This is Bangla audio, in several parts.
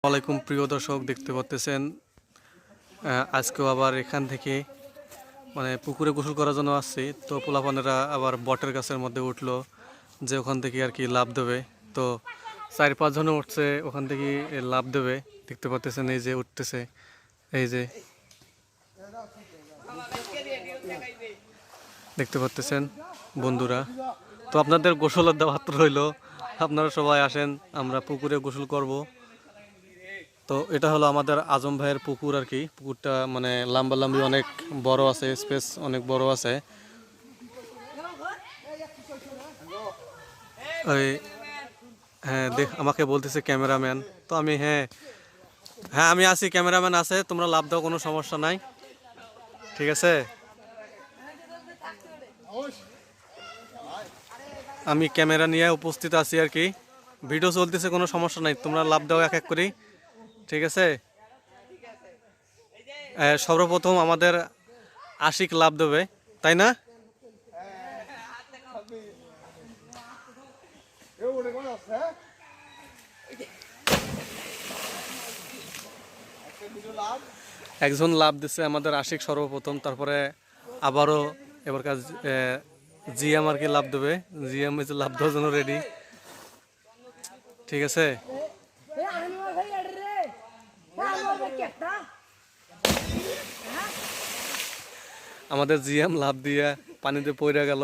আলাইকুম প্রিয় দর্শক, দেখতে পাচ্ছেন আজকেও আবার এখান থেকে মানে পুকুরে গোসল করার জন্য আসছি। তো পোলাপানেরা আবার বটের গাছের মধ্যে উঠলো যে ওখান থেকে আর কি লাভ দেবে। তো 4-5 জন উঠছে ওখান থেকে লাভ দেবে। দেখতে পাচ্ছেন এই যে উঠতেছে, এই যে দেখতে পাচ্ছেন বন্ধুরা। তো আপনাদের গোসলের দাওয়াত রইল, আপনারা সবাই আসেন, আমরা পুকুরে গোসল করব। তো এটা হলো আমাদের আজম ভাইয়ের পুকুর আর কি। পুকুরটা মানে লম্বালম্বি অনেক বড় আছে, স্পেস অনেক বড় আছে। ওই হ্যাঁ আমাকে বলতেছে ক্যামেরাম্যান। তো আমি হ্যাঁ হ্যাঁ আমি আছি, ক্যামেরাম্যান আছে, তোমরা লাভ দাও, কোনো সমস্যা নাই, ঠিক আছে। আমি ক্যামেরা নিয়ে উপস্থিত আছি আর কি, ভিডিও চলতেছে, কোনো সমস্যা নাই, তোমরা লাভ দাও এক এক করে, ঠিক আছে। সর্বপ্রথম আমাদের আশিক লাভ দেবে, তাই না? একজন লাভ দিচ্ছে আমাদের আশিক সর্বপ্রথম, তারপরে আবারও এবার কাজ জিএম আর কি লাভ দেবে। জিএম এসে লাভ দেওয়ার জন্য রেডি, ঠিক আছে। আমাদের জিএম লাভ দিয়ে পানিতে পড়ে গেল।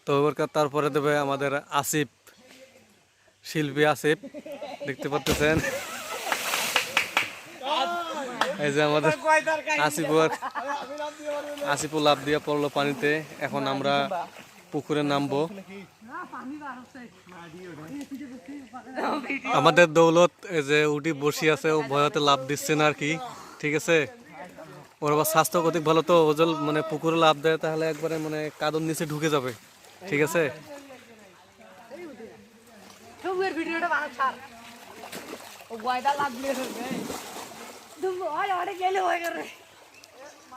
তো এবার তারপরে দেবে আমাদের আসিফ, শিল্পী আসিফ, দেখতে পাচ্ছেন এই যে আমাদের আসিফও লাভ দিয়ে পড়লো পানিতে। এখন আমরা পুকুরে নামবো। আমাদের দৌলত এই যে উঠি বসি আছে, ও ভয়তে লাভ দিচ্ছে না আর কি, ঠিক আছে। ওর আবার স্বাস্থ্য কতিক ভালো, তো ওজল মানে পুকুরে লাভ দেয় তাহলে একবারে মানে কাদর নিচে ঢুকে যাবে, ঠিক আছে।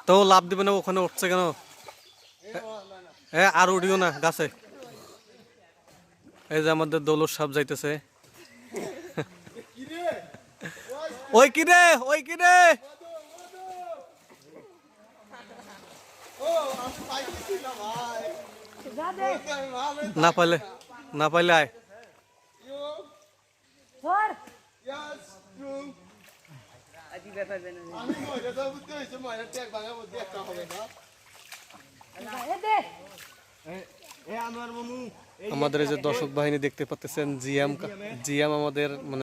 তো লাভ দিবে না, ওখানে উঠছে কেন? হ্যাঁ আর উঠিও না গাছে। এই যে আমাদের দৌলত সাপ যাইতেছে। ওই কিরে, ওই কিরে, না পাইলে আয়। আমাদের এই যে দর্শক বাহিনী দেখতে পাচ্ছেন, জিএম আমাদের মানে